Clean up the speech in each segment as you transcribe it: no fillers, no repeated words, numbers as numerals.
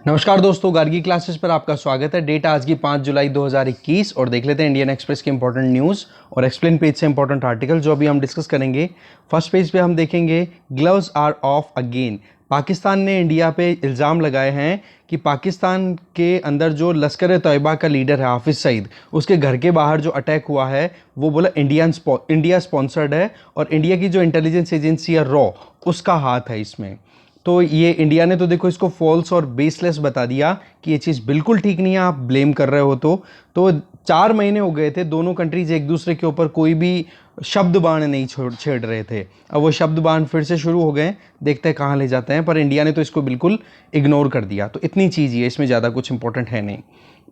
नमस्कार दोस्तों, गार्गी क्लासेस पर आपका स्वागत है। डेट आज की 5 जुलाई 2021 और देख लेते हैं इंडियन एक्सप्रेस के इंपॉर्टेंट न्यूज़ और एक्सप्लेन पेज से इंपॉर्टेंट आर्टिकल जो अभी हम डिस्कस करेंगे। फर्स्ट पेज पे हम देखेंगे gloves are off again. Pakistan ने इंडिया पे इल्ज़ाम लगाए हैं कि पाकिस्तान के अंदर जो लश्कर तैयबा का लीडर है हाफिज़ सईद, उसके घर के बाहर जो अटैक हुआ है वो बोला इंडिया स्पॉन्सर्ड है और इंडिया की जो इंटेलिजेंस एजेंसी है रॉ, उसका हाथ है इसमें। तो ये इंडिया ने तो देखो इसको फॉल्स और बेसलेस बता दिया कि ये चीज़ बिल्कुल ठीक नहीं है, आप ब्लेम कर रहे हो। तो 4 महीने हो गए थे, दोनों कंट्रीज एक दूसरे के ऊपर कोई भी शब्द बाण नहीं छेड़ रहे थे। अब वो शब्द बाण फिर से शुरू हो गए, देखते हैं कहाँ ले जाते हैं, पर इंडिया ने तो इसको बिल्कुल इग्नोर कर दिया। तो इतनी चीज़ ही है, इसमें ज़्यादा कुछ इंपॉर्टेंट है नहीं।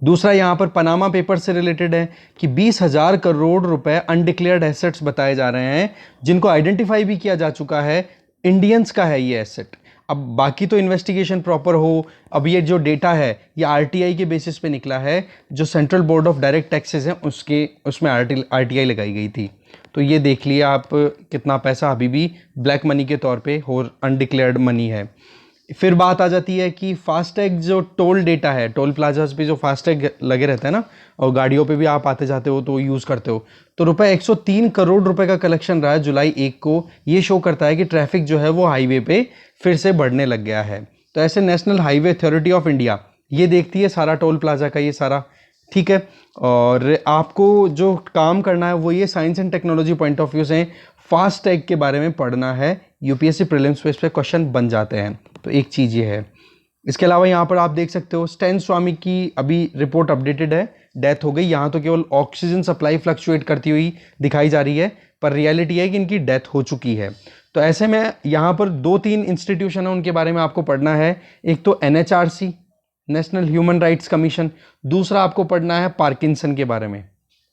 दूसरा यहाँ पर पनामा पेपर से रिलेटेड है कि 20,000 करोड़ रुपए अनडिक्लेयर्ड एसेट्स बताए जा रहे हैं, जिनको आइडेंटिफाई भी किया जा चुका है इंडियंस का है ये एसेट। अब बाकी तो इन्वेस्टिगेशन प्रॉपर हो। अब ये जो डेटा है ये आरटीआई के बेसिस पे निकला है, जो central board of direct taxes है उसमें आरटीआई लगाई गई थी। तो ये देख लिया आप कितना पैसा अभी भी ब्लैक मनी के तौर पे और अनडिक्लेयर्ड मनी है। फिर बात आ जाती है कि फास्टैग जो टोल डेटा है, टोल प्लाजाज पे जो फास्टैग लगे रहते हैं ना, और गाड़ियों पे भी आप आते जाते हो तो यूज़ करते हो, तो रुपए 103 करोड़ रुपए का कलेक्शन रहा है जुलाई 1 को। ये शो करता है कि ट्रैफिक जो है वो हाईवे पे फिर से बढ़ने लग गया है। तो ऐसे national highway authority of India ये देखती है सारा टोल प्लाजा का ये सारा, ठीक है। और आपको जो काम करना है वो ये science and technology point of view से फास्टैग के बारे में पढ़ना है। यूपीएससी प्रीलिम्स पे इस पे क्वेश्चन बन जाते हैं, तो एक चीज़ ये है। इसके अलावा यहाँ पर आप देख सकते हो स्टैन स्वामी की अभी रिपोर्ट अपडेटेड है, डेथ हो गई। यहाँ तो केवल ऑक्सीजन सप्लाई फ्लक्चुएट करती हुई दिखाई जा रही है, पर रियलिटी है कि इनकी डेथ हो चुकी है। तो ऐसे में यहाँ पर 2-3 इंस्टीट्यूशन है, उनके बारे में आपको पढ़ना है। एक तो NHRC, national human rights commission. दूसरा आपको पढ़ना है पार्किंसन के बारे में,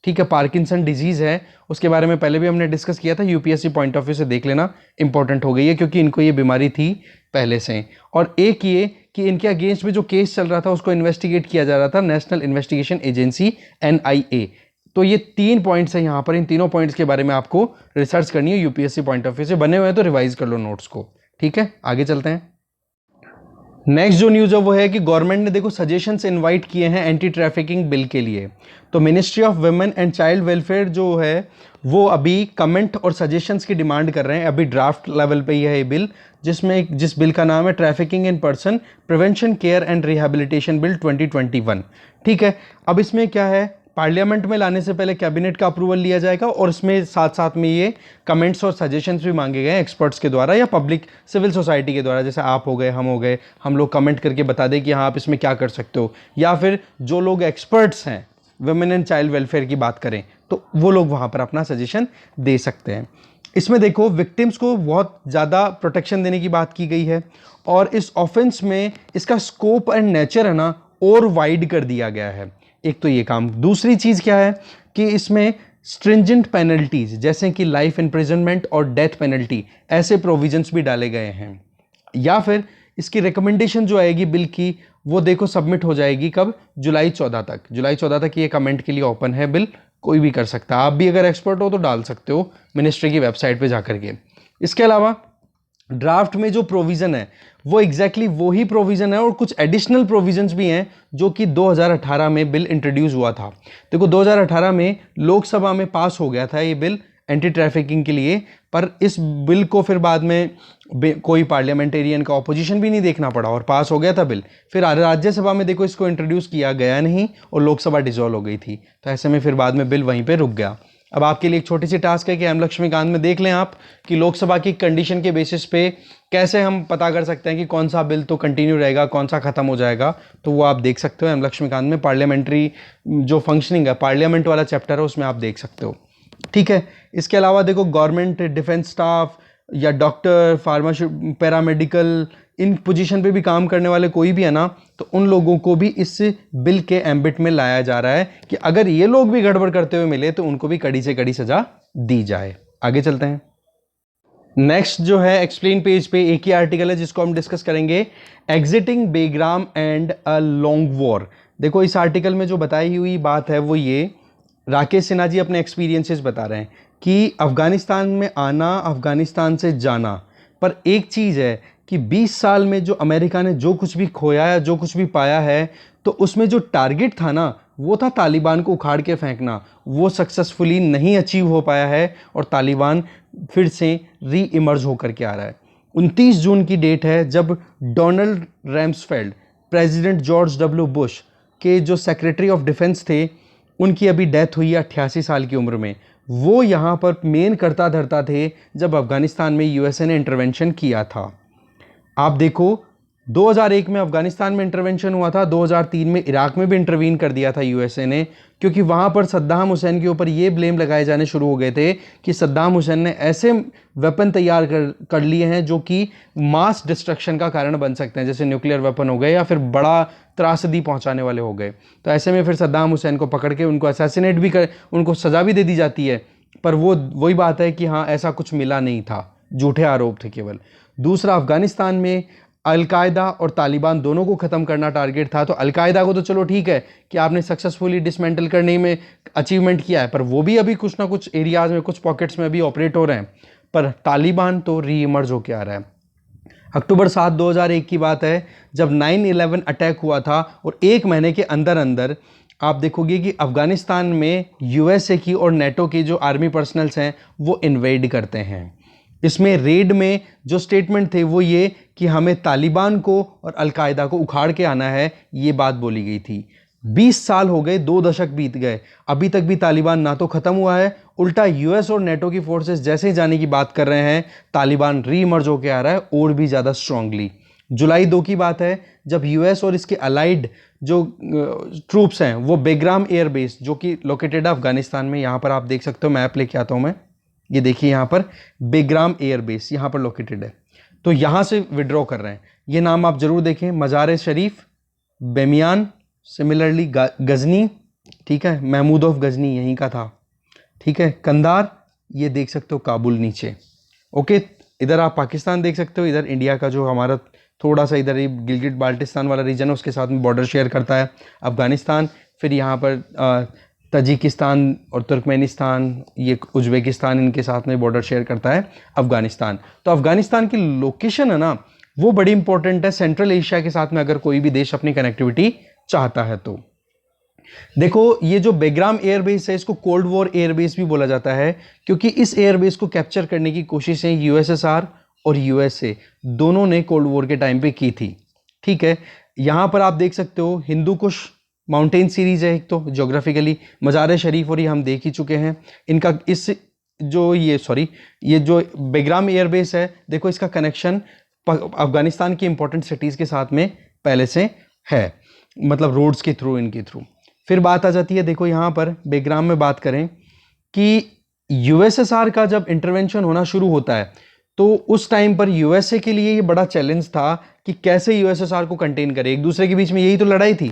ठीक है। पार्किंसन डिजीज़ है, उसके बारे में पहले भी हमने डिस्कस किया था। यूपीएससी पॉइंट ऑफ व्यू से देख लेना, इंपॉर्टेंट हो गई है क्योंकि इनको ये बीमारी थी पहले से। और एक ये कि इनके अगेंस्ट में जो केस चल रहा था उसको इन्वेस्टिगेट किया जा रहा था नेशनल इन्वेस्टिगेशन एजेंसी एनआईए। तो ये 3 पॉइंट्स हैं यहाँ पर, इन तीनों पॉइंट्स के बारे में आपको रिसर्च करनी है। यूपीएससी पॉइंट ऑफ व्यू से बने हुए हैं तो रिवाइज कर लो नोट्स को, ठीक है। आगे चलते हैं। नेक्स्ट जो न्यूज़ है वो है कि गवर्नमेंट ने देखो सजेशंस इनवाइट किए हैं एंटी ट्रैफिकिंग बिल के लिए। तो ministry of women and child welfare जो है वो अभी कमेंट और सजेशंस की डिमांड कर रहे हैं। अभी ड्राफ्ट लेवल पे ही है ये बिल, जिस बिल का नाम है trafficking in person prevention care and rehabilitation bill 2021, ठीक है। अब इसमें क्या है, पार्लियामेंट में लाने से पहले कैबिनेट का अप्रूवल लिया जाएगा और इसमें साथ साथ में ये कमेंट्स और सजेशंस भी मांगे गए एक्सपर्ट्स के द्वारा या पब्लिक सिविल सोसाइटी के द्वारा, जैसे आप हो गए, हम हो गए, हम लोग कमेंट करके बता दें कि हाँ आप इसमें क्या कर सकते हो, या फिर जो लोग एक्सपर्ट्स हैं वुमेन एंड चाइल्ड वेलफेयर की बात करें तो वो लोग वहाँ पर अपना सजेशन दे सकते हैं। इसमें देखो विक्टिम्स को बहुत ज़्यादा प्रोटेक्शन देने की बात की गई है और इस ऑफेंस में इसका स्कोप एंड नेचर है ना और वाइड कर दिया गया है। एक तो ये काम, दूसरी चीज़ क्या है कि इसमें स्ट्रिंजेंट पेनल्टीज जैसे कि लाइफ इम्प्रिजनमेंट और डेथ पेनल्टी ऐसे प्रोविजंस भी डाले गए हैं। या फिर इसकी रिकमेंडेशन जो आएगी बिल की वो देखो सबमिट हो जाएगी कब, जुलाई 14 तक। जुलाई 14 तक ये कमेंट के लिए ओपन है बिल, कोई भी कर सकता है। आप भी अगर एक्सपर्ट हो तो डाल सकते हो मिनिस्ट्री की वेबसाइट पे जाकर के। इसके अलावा ड्राफ्ट में जो प्रोविज़न है वो एग्जैक्टली वही प्रोविज़न है और कुछ एडिशनल प्रोविजंस भी हैं जो कि 2018 में बिल इंट्रोड्यूस हुआ था। देखो 2018 में लोकसभा में पास हो गया था ये बिल एंटी ट्रैफिकिंग के लिए, पर इस बिल को फिर बाद में कोई पार्लियामेंटेरियन का ऑपोजिशन भी नहीं देखना पड़ा और पास हो गया था बिल। फिर राज्यसभा में देखो इसको इंट्रोड्यूस किया गया नहीं और लोकसभा डिसॉल्व हो गई थी, तो ऐसे में फिर बाद में बिल वहीं पर रुक गया। अब आपके लिए एक छोटी सी टास्क है कि एम लक्ष्मीकांत में देख लें आप कि लोकसभा की कंडीशन के बेसिस पे कैसे हम पता कर सकते हैं कि कौन सा बिल तो कंटिन्यू रहेगा, कौन सा खत्म हो जाएगा। तो वो आप देख सकते हो एम लक्ष्मीकांत में, पार्लियामेंट्री जो फंक्शनिंग है, पार्लियामेंट वाला चैप्टर है उसमें आप देख सकते हो, ठीक है। इसके अलावा देखो गवर्नमेंट डिफेंस स्टाफ या डॉक्टर, फार्मासी, पैरामेडिकल, इन पोजीशन पे भी काम करने वाले कोई भी है ना, तो उन लोगों को भी इस बिल के एम्बिट में लाया जा रहा है कि अगर ये लोग भी गड़बड़ करते हुए मिले तो उनको भी कड़ी से कड़ी सजा दी जाए। आगे चलते हैं। नेक्स्ट जो है एक्सप्लेन पेज पे एक ही आर्टिकल है जिसको हम डिस्कस करेंगे, exiting Begram and a long war. देखो इस आर्टिकल में जो बताई हुई बात है वो ये, राकेश सिन्हा जी अपने एक्सपीरियंसेस बता रहे हैं कि अफगानिस्तान में आना, अफगानिस्तान से जाना, पर एक चीज़ है कि 20 साल में जो अमेरिका ने जो कुछ भी खोया है, जो कुछ भी पाया है, तो उसमें जो टारगेट था ना, वो था तालिबान को उखाड़ के फेंकना। वो सक्सेसफुली नहीं अचीव हो पाया है और तालिबान फिर से री इमर्ज होकर के आ रहा है। 29 जून की डेट है जब Donald Rumsfeld, president George W Bush के जो सेक्रेटरी ऑफ डिफेंस थे, उनकी अभी डेथ हुई है 88 साल की उम्र में। वो यहाँ पर मेन करता धरता थे जब अफगानिस्तान में यूएसए ने इंटरवेंशन किया था। आप देखो 2001 में अफगानिस्तान में इंटरवेंशन हुआ था, 2003 में इराक में भी इंटरवीन कर दिया था यूएसए ने, क्योंकि वहाँ पर सद्दाम हुसैन के ऊपर ये ब्लेम लगाए जाने शुरू हो गए थे कि सद्दाम हुसैन ने ऐसे वेपन तैयार कर लिए हैं जो कि मास डिस्ट्रक्शन का कारण बन सकते हैं, जैसे न्यूक्लियर वेपन हो गए या फिर बड़ा त्रासदी पहुंचाने वाले हो गए। तो ऐसे में फिर सद्दाम हुसैन को पकड़ के उनको असैसिनेट भी कर, उनको सज़ा भी दे दी जाती है, पर वो वही बात है कि हाँ ऐसा कुछ मिला नहीं था, झूठे आरोप थे केवल। दूसरा, अफगानिस्तान में अलकायदा और तालिबान दोनों को ख़त्म करना टारगेट था। तो अलकायदा को तो चलो ठीक है कि आपने सक्सेसफुली डिसमेंटल करने में अचीवमेंट किया है, पर वो भी अभी कुछ ना कुछ एरियाज़ में, कुछ पॉकेट्स में अभी ऑपरेट हो रहे हैं, पर तालिबान तो री इमर्ज होकर आ रहा है। अक्टूबर 7, 2001 की बात है जब 9/11 अटैक हुआ था और एक महीने के अंदर अंदर आप देखोगे कि अफगानिस्तान में यूएसए की और नेटो की जो आर्मी पर्सनल्स हैं वो इन्वेड करते हैं। इसमें रेड में जो स्टेटमेंट थे वो ये कि हमें तालिबान को और अलकायदा को उखाड़ के आना है, ये बात बोली गई थी। 20 साल हो गए, 2 दशक बीत गए, अभी तक भी तालिबान ना तो ख़त्म हुआ है, उल्टा यूएस और नेटो की फोर्सेस जैसे ही जाने की बात कर रहे हैं, तालिबान री इमर्ज होकर आ रहा है और भी ज़्यादा स्ट्रांगली। जुलाई 2 की बात है जब यूएस और इसके अलाइड जो ट्रूप्स हैं वो बेग्राम एयरबेस, जो कि लोकेटेड है अफगानिस्तान में, यहाँ पर आप देख सकते हो, मैप लेके आता हूँ मैं, ये देखिए यहाँ पर बेग्राम एयरबेस यहाँ पर लोकेटेड है, तो यहाँ से विड्रॉ कर रहे हैं। ये नाम आप जरूर देखें, मज़ार शरीफ, बेमियान, सिमिलरली गजनी, ठीक है, महमूद ऑफ गजनी यहीं का था, ठीक है, कंधार, ये देख सकते हो काबुल नीचे, ओके। इधर आप पाकिस्तान देख सकते हो, इधर इंडिया का जो हमारा थोड़ा सा इधर गिलगिट बाल्टिस्तान वाला रीजन है उसके साथ में बॉर्डर शेयर करता है अफगानिस्तान। फिर यहाँ पर तजिकिस्तान और तुर्कमेनिस्तान, ये उज्बेकिस्तान, इनके साथ में बॉर्डर शेयर करता है अफगानिस्तान। तो अफगानिस्तान की लोकेशन है ना वो बड़ी इंपॉर्टेंट है सेंट्रल एशिया के साथ में, अगर कोई भी देश अपनी कनेक्टिविटी चाहता है तो। देखो ये जो बेग्राम एयरबेस है इसको कोल्ड वॉर एयरबेस भी बोला जाता है, क्योंकि इस एयरबेस को कैप्चर करने की कोशिशें यूएसएसआर और यूएसए दोनों ने कोल्ड वॉर के टाइम पे की थी, ठीक है। यहाँ पर आप देख सकते हो हिंदू कुश माउंटेन सीरीज है एक तो ज्योग्राफिकली, मज़ार शरीफ और ये हम देख ही चुके हैं। इनका इस जो ये जो बेग्राम एयरबेस है, देखो इसका कनेक्शन अफगानिस्तान की इंपॉर्टेंट सिटीज़ के साथ में पहले से है, मतलब रोड्स के थ्रू, इनके थ्रू। फिर बात आ जाती है, देखो यहाँ पर बेग्राम में बात करें कि यूएसएसआर का जब इंटरवेंशन होना शुरू होता है तो उस टाइम पर यूएसए के लिए ये बड़ा चैलेंज था कि कैसे यूएसएसआर को कंटेन करे, एक दूसरे के बीच में यही तो लड़ाई थी।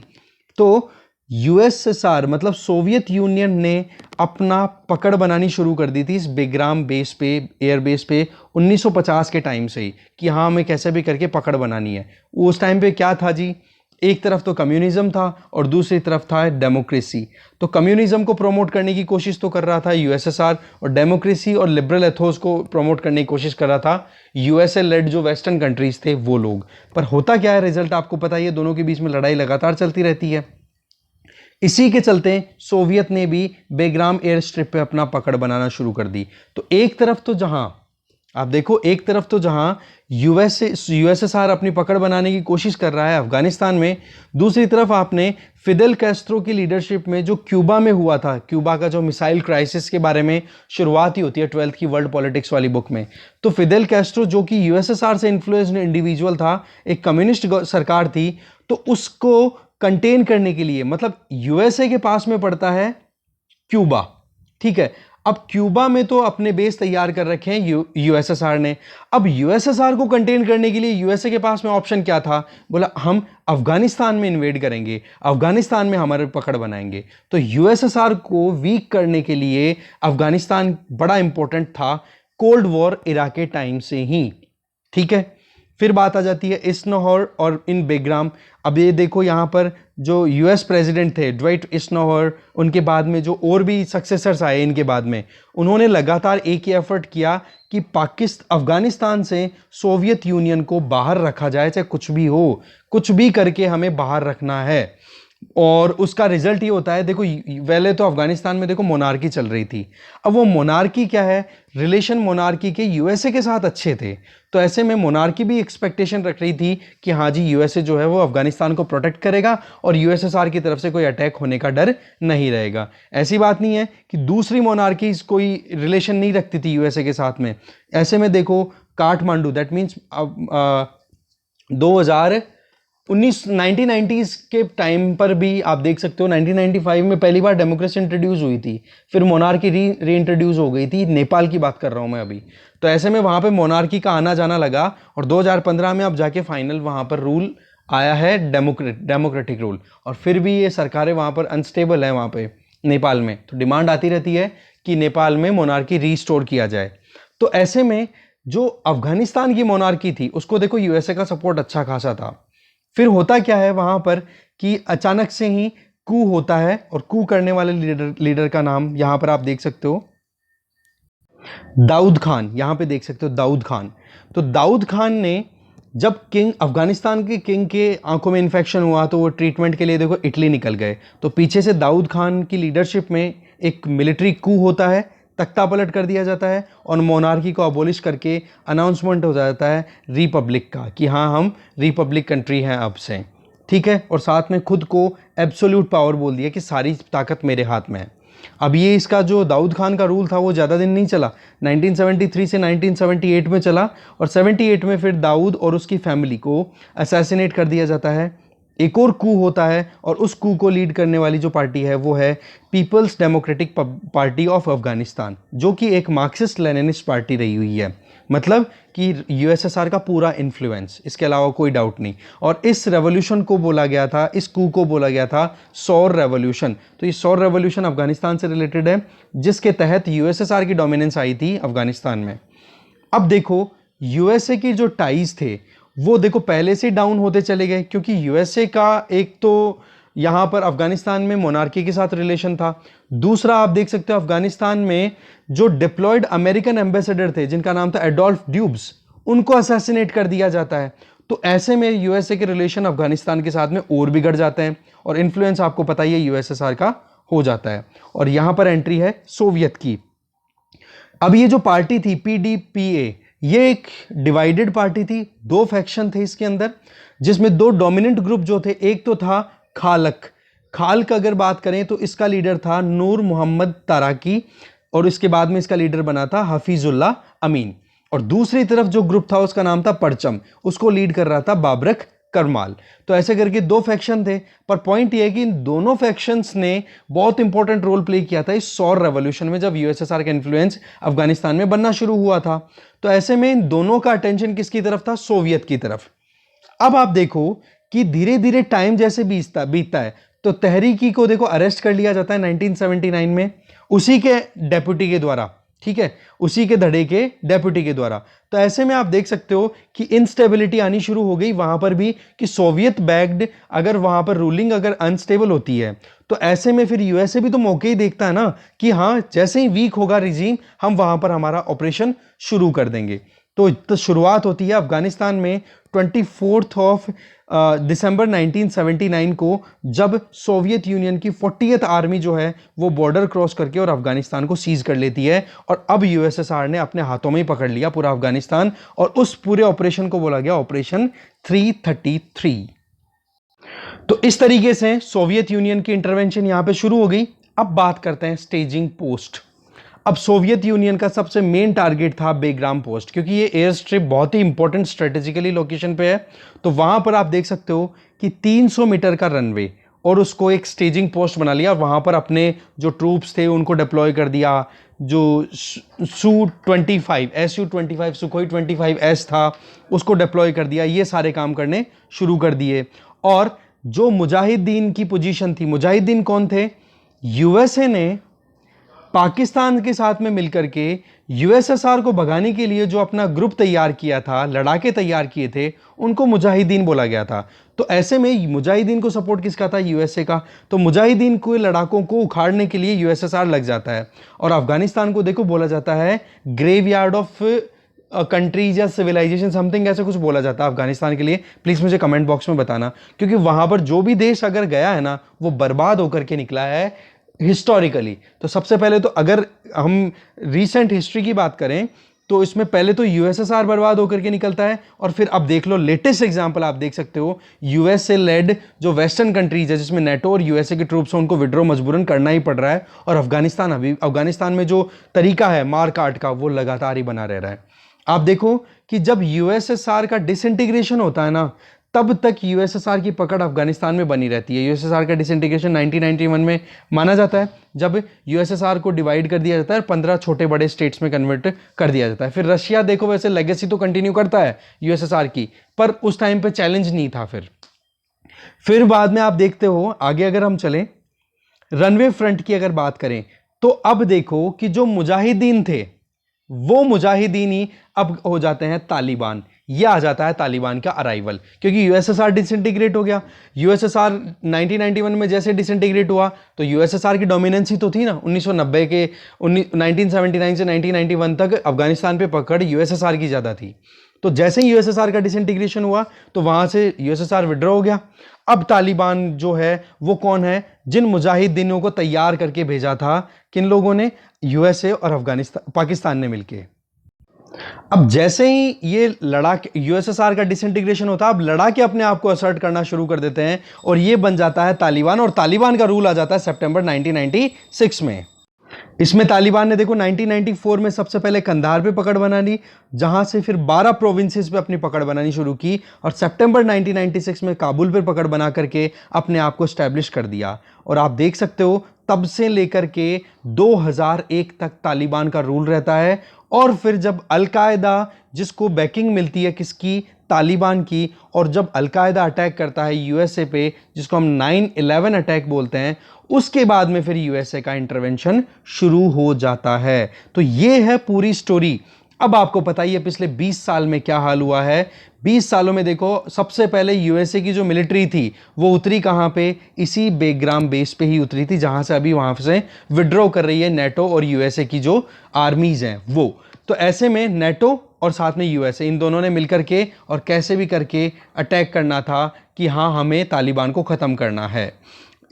तो यूएसएसआर मतलब सोवियत यूनियन ने अपना पकड़ बनानी शुरू कर दी थी इस बेग्राम बेस पे, एयर बेस पे 1950 के टाइम से ही, कि हाँ हमें कैसे भी करके पकड़ बनानी है। उस टाइम पे क्या था जी, एक तरफ तो कम्युनिज्म था और दूसरी तरफ था डेमोक्रेसी। तो कम्युनिज्म को प्रमोट करने की कोशिश तो कर रहा था यूएसएसआर, और डेमोक्रेसी और लिबरल एथोस को प्रमोट करने की कोशिश कर रहा था यूएसए लेड जो वेस्टर्न कंट्रीज थे वो लोग। पर होता क्या है, रिजल्ट आपको पता ही है, दोनों के बीच में लड़ाई लगातार चलती रहती है। इसी के चलते सोवियत ने भी बेग्राम एयर स्ट्रिप पे अपना पकड़ बनाना शुरू कर दी। तो एक तरफ तो जहां आप देखो, एक तरफ तो जहां यूएसएसआर अपनी पकड़ बनाने की कोशिश कर रहा है अफगानिस्तान में, दूसरी तरफ आपने फिदेल कैस्ट्रो की लीडरशिप में जो क्यूबा में हुआ था, क्यूबा का जो मिसाइल क्राइसिस के बारे में शुरुआत ही होती है 12th की वर्ल्ड पॉलिटिक्स वाली बुक में। तो फिदेल कैस्ट्रो जो कि यूएसएसआर से इन्फ्लुएंस्ड इंडिविजुअल था, एक कम्युनिस्ट सरकार थी, तो उसको कंटेन करने के लिए, मतलब यूएसए के पास में पड़ता है क्यूबा, ठीक है। अब क्यूबा में तो अपने बेस तैयार कर रखे हैं यूएसएसआर ने। अब यूएसएसआर को कंटेन करने के लिए यूएसए के पास में ऑप्शन क्या था, बोला हम अफगानिस्तान में इन्वेड करेंगे, अफगानिस्तान में हमारे पकड़ बनाएंगे। तो यूएसएसआर को वीक करने के लिए अफगानिस्तान बड़ा इंपॉर्टेंट था कोल्ड वॉर इरा के टाइम से ही, ठीक है। फिर बात आ जाती है इस्नोहर और इन बेग्राम। अब ये देखो यहाँ पर जो यूएस प्रेसिडेंट थे ड्वाइट इस्नोहर, उनके बाद में जो और भी सक्सेसर्स आए इनके बाद में, उन्होंने लगातार एक ही एफर्ट किया कि अफगानिस्तान से सोवियत यूनियन को बाहर रखा जाए, चाहे कुछ भी हो, कुछ भी करके हमें बाहर रखना है। और उसका रिजल्ट ये होता है, देखो पहले तो अफगानिस्तान में देखो मोनार्की चल रही थी। अब वो मोनार्की क्या है, रिलेशन मोनार्की के यूएसए के साथ अच्छे थे, तो ऐसे में मोनार्की भी एक्सपेक्टेशन रख रही थी कि हाँ जी यूएसए जो है वो अफगानिस्तान को प्रोटेक्ट करेगा और यूएसएसआर की तरफ से कोई अटैक होने का डर नहीं रहेगा। ऐसी बात नहीं है कि दूसरी मोनार्की कोई रिलेशन नहीं रखती थी यूएसए के साथ में। ऐसे में देखो काठमांडू, दैट मीन्स 1990s के टाइम पर भी आप देख सकते हो 1995 में पहली बार डेमोक्रेसी इंट्रोड्यूस हुई थी, फिर मोनार्की री इंट्रोड्यूस हो गई थी। नेपाल की बात कर रहा हूं मैं अभी। तो ऐसे में वहां पे मोनार्की का आना जाना लगा और 2015 में अब जाके फाइनल वहां पर रूल आया है डेमोक्रेटिक रूल। और फिर भी ये सरकारें वहां पर अनस्टेबल है वहां पे नेपाल में, तो डिमांड आती रहती है कि नेपाल में मोनार्की रीस्टोर किया जाए। तो ऐसे में जो अफगानिस्तान की मोनार्की थी उसको देखो यूएसए का सपोर्ट अच्छा खासा था। फिर होता क्या है वहां पर कि अचानक से ही कू होता है, और कू करने वाले लीडर का नाम यहां पर आप देख सकते हो दाऊद खान, यहां पे देख सकते हो दाऊद खान। तो दाऊद खान ने जब अफगानिस्तान के किंग के आंखों में इन्फेक्शन हुआ तो वो ट्रीटमेंट के लिए देखो इटली निकल गए, तो पीछे से दाऊद खान की लीडरशिप में एक मिलिट्री कू होता है, तख्ता पलट कर दिया जाता है और मोनार्की को अबोलिश करके अनाउंसमेंट हो जाता है रिपब्लिक का, कि हाँ हम रिपब्लिक कंट्री हैं अब से, ठीक है। और साथ में खुद को एब्सोल्यूट पावर बोल दिया कि सारी ताकत मेरे हाथ में है। अब ये इसका जो दाऊद खान का रूल था वो ज़्यादा दिन नहीं चला, 1973 से 1978 में चला, और 78 में फिर दाऊद और उसकी फैमिली को असैसिनेट कर दिया जाता है। एक और कू होता है और उस कू को लीड करने वाली जो पार्टी है वो है people's democratic party of Afghanistan, जो कि एक मार्क्सिस्ट लेनिनिस्ट पार्टी रही हुई है। मतलब कि यूएसएसआर का पूरा इन्फ्लुएंस, इसके अलावा कोई डाउट नहीं। और इस रेवोल्यूशन को बोला गया था, इस कू को बोला गया था सौर रेवोल्यूशन। तो ये सौर रेवोल्यूशन अफगानिस्तान से रिलेटेड है, जिसके तहत यूएसएसआर की डोमिनेंस आई थी अफगानिस्तान में। अब देखो यूएसए की जो टाइज थे वो देखो पहले से डाउन होते चले गए, क्योंकि यूएसए का एक तो यहां पर अफगानिस्तान में मोनार्की के साथ रिलेशन था, दूसरा आप देख सकते हो अफगानिस्तान में जो डिप्लॉयड अमेरिकन एम्बेसडर थे जिनका नाम था एडोल्फ ड्यूब्स, उनको असैसिनेट कर दिया जाता है। तो ऐसे में यूएसए के रिलेशन अफगानिस्तान के साथ में और बिगड़ जाते हैं और इन्फ्लुएंस आपको पता ही है यूएसएसआर का हो जाता है। और यहां पर एंट्री है सोवियत की। अब ये जो पार्टी थी पीडीपीए, ये एक डिवाइडेड पार्टी थी, दो फैक्शन थे इसके अंदर, जिसमें दो डोमिनेंट ग्रुप जो थे, एक तो था खाल्क अगर बात करें तो इसका लीडर था नूर मोहम्मद ताराकी, और इसके बाद में इसका लीडर बना था हफीजुल्लाह अमीन। और दूसरी तरफ जो ग्रुप था उसका नाम था परचम, उसको लीड कर रहा था बाबरक करमाल। तो ऐसे करके दो फैक्शन थे, पर पॉइंट ये है कि इन दोनों फैक्शंस ने बहुत इंपॉर्टेंट रोल प्ले किया था इस सौर रेवोल्यूशन में, जब यूएसएसआर का इन्फ्लुएंस अफगानिस्तान में बनना शुरू हुआ था। तो ऐसे में इन दोनों का अटेंशन किसकी तरफ था, सोवियत की तरफ। अब आप देखो कि धीरे धीरे टाइम जैसे बीतता है तो तहरीकी को देखो अरेस्ट कर लिया जाता है 1979 में, उसी के डेप्यूटी के द्वारा, ठीक है, उसी के धड़े के डेप्यूटी के द्वारा। तो ऐसे में आप देख सकते हो कि इनस्टेबिलिटी आनी शुरू हो गई वहां पर भी, कि सोवियत बैक्ड अगर वहां पर रूलिंग अगर अनस्टेबल होती है तो ऐसे में फिर यूएसए भी तो मौके ही देखता है ना कि हाँ जैसे ही वीक होगा रिजीम हम वहां पर हमारा ऑपरेशन शुरू कर देंगे। तो शुरुआत होती है अफगानिस्तान में 24 दिसंबर 1979 को, जब सोवियत यूनियन की 40th आर्मी जो है वो बॉर्डर क्रॉस करके और अफगानिस्तान को सीज कर लेती है, और अब यूएसएसआर ने अपने हाथों में ही पकड़ लिया पूरा अफगानिस्तान, और उस पूरे ऑपरेशन को बोला गया ऑपरेशन 333। तो इस तरीके से सोवियत यूनियन की इंटरवेंशन यहां पे शुरू हो गई। अब बात करते हैं स्टेजिंग पोस्ट। अब सोवियत यूनियन का सबसे मेन टारगेट था बेग्राम पोस्ट, क्योंकि ये एयर स्ट्रिप बहुत ही इंपॉर्टेंट स्ट्रेटेजिकली लोकेशन पे है। तो वहां पर आप देख सकते हो कि 300 मीटर का रनवे, और उसको एक स्टेजिंग पोस्ट बना लिया, वहां पर अपने जो ट्रूप्स थे उनको डिप्लॉय कर दिया। जो SU-25 सुखोई 25S था उसको डिप्लॉय कर दिया, ये सारे काम करने शुरू कर दिए। और जो मुजाहिदीन की पोजीशन थी, मुजाहिदीन कौन थे, यूएसए ने पाकिस्तान के साथ में मिलकर के यूएसएसआर को भगाने के लिए जो अपना ग्रुप तैयार किया था, लड़ाके तैयार किए थे, उनको मुजाहिदीन बोला गया था। तो ऐसे में मुजाहिदीन को सपोर्ट किसका था? यूएसए का। तो मुजाहिदीन को, लड़ाकों को उखाड़ने के लिए यूएसएसआर लग जाता है। और अफगानिस्तान को देखो बोला जाता है ग्रेवयार्ड ऑफ कंट्रीज या सिविलाइजेशन, समथिंग ऐसे कुछ बोला जाता है अफगानिस्तान के लिए। प्लीज मुझे कमेंट बॉक्स में बताना, क्योंकि वहां पर जो भी देश अगर गया है ना, वो बर्बाद होकर के निकला है हिस्टोरिकली। तो सबसे पहले तो अगर हम रीसेंट हिस्ट्री की बात करें तो इसमें पहले तो यूएसएसआर बर्बाद होकर के निकलता है, और फिर अब देख लो लेटेस्ट एग्जांपल आप देख सकते हो, यूएसए लेड जो वेस्टर्न कंट्रीज है जिसमें नेटो और यूएसए के ट्रूप्स हैं, उनको विड्रॉ मजबूरन करना ही पड़ रहा है। और अफगानिस्तान में जो तरीका है मार काट का, वो लगातार ही बना रह रहा है। आप देखो कि जब यूएसएसआर का डिसइंटीग्रेशन होता है ना, तब तक यूएसएसआर की पकड़ अफगानिस्तान में बनी रहती है। यूएसएसआर का डिसइंटीग्रेशन 1991 में माना जाता है, जब यूएसएसआर को डिवाइड कर दिया जाता है और 15 छोटे बड़े स्टेट्स में कन्वर्ट कर दिया जाता है। फिर रशिया देखो, वैसे लेगेसी तो कंटिन्यू करता है यूएसएसआर की, पर उस टाइम पे चैलेंज नहीं था। फिर बाद में आप देखते हो आगे अगर हम चलें, रनवे फ्रंट की अगर बात करें, तो अब देखो कि जो मुजाहिदीन थे वो मुजाहिदीन ही अब हो जाते हैं तालिबान। यह आ जाता है तालिबान का अराइवल, क्योंकि यूएसएसआर डिसइंटीग्रेट हो गया। यूएसएसआर 1991 में जैसे डिसइंटीग्रेट हुआ तो यूएसएसआर की डोमिनेंस ही तो थी ना। 1979 से 1991 तक अफगानिस्तान पे पकड़ यूएसएसआर की ज्यादा थी। तो जैसे ही यूएसएसआर का डिसइंटीग्रेशन हुआ तो वहां से यूएसएसआर विड्रॉ हो गया। अब तालिबान जो है वो कौन है? जिन मुजाहिदीनों को तैयार करके भेजा था किन लोगों ने? यूएसए और पाकिस्तान ने मिलके। अब जैसे ही ये लड़ाके यूएसएसआर का डिसइंटीग्रेशन होता है, अब लड़ाके अपने आप को असर्ट करना शुरू कर देते हैं और ये बन जाता है तालिबान। और तालिबान का रूल आ जाता है सितंबर 1996 में। इसमें तालिबान ने देखो 1994 में सबसे पहले कंधार पे पकड़ बना ली, जहां से फिर 12 प्रोविंसेस पे अपनी पकड़ बनानी शुरू की, और सितंबर 1996 में काबुल पे पकड़ बना करके अपने आप को स्टैब्लिश कर दिया। और आप देख सकते हो तब से लेकर के 2001 तक तालिबान का रूल रहता है। और फिर जब अलकायदा, जिसको बैकिंग मिलती है किसकी? तालिबान की, और जब अलकायदा अटैक करता है यूएसए पे, जिसको हम 9/11 अटैक बोलते हैं, उसके बाद में फिर यूएसए का इंटरवेंशन शुरू हो जाता है। तो ये है पूरी स्टोरी। अब आपको पता ही है पिछले 20 साल में क्या हाल हुआ है। 20 सालों में देखो, सबसे पहले यूएसए की जो मिलिट्री थी वो उतरी कहां पे? इसी बेग्राम बेस पे ही उतरी थी, जहां से अभी वहां से विड्रॉ कर रही है नेटो और यूएसए की जो आर्मीज हैं वो। तो ऐसे में नेटो और साथ में यूएसए, इन दोनों ने मिलकर के और कैसे भी करके अटैक करना था कि हाँ, हमें तालिबान को ख़त्म करना है।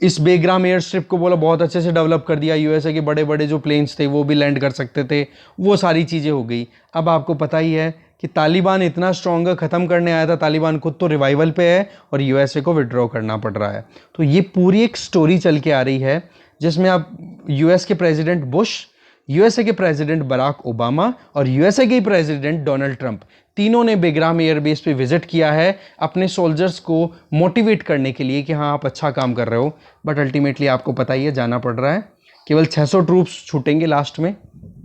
इस बेग्राम एयर स्ट्रिप को बोला बहुत अच्छे से डेवलप कर दिया। यूएसए के बड़े बड़े जो प्लेन्स थे वो भी लैंड कर सकते थे, वो सारी चीज़ें हो गई। अब आपको पता ही है कि तालिबान इतना स्ट्रॉन्ग ख़त्म करने आया था, तालिबान खुद तो रिवाइवल पे है और यूएसए को विड्रॉ करना पड़ रहा है। तो ये पूरी एक स्टोरी चल के आ रही है, जिसमें आप यूएस के प्रेसिडेंट बुश, यूएसए के प्रेसिडेंट बराक ओबामा और यूएसए के प्रेसिडेंट डोनाल्ड ट्रंप, तीनों ने बेग्राम एयरबेस पे विजिट किया है अपने सोल्जर्स को मोटिवेट करने के लिए कि हाँ, आप अच्छा काम कर रहे हो। बट अल्टीमेटली आपको पता ही है, जाना पड़ रहा है। केवल 600 ट्रूप्स छूटेंगे लास्ट में।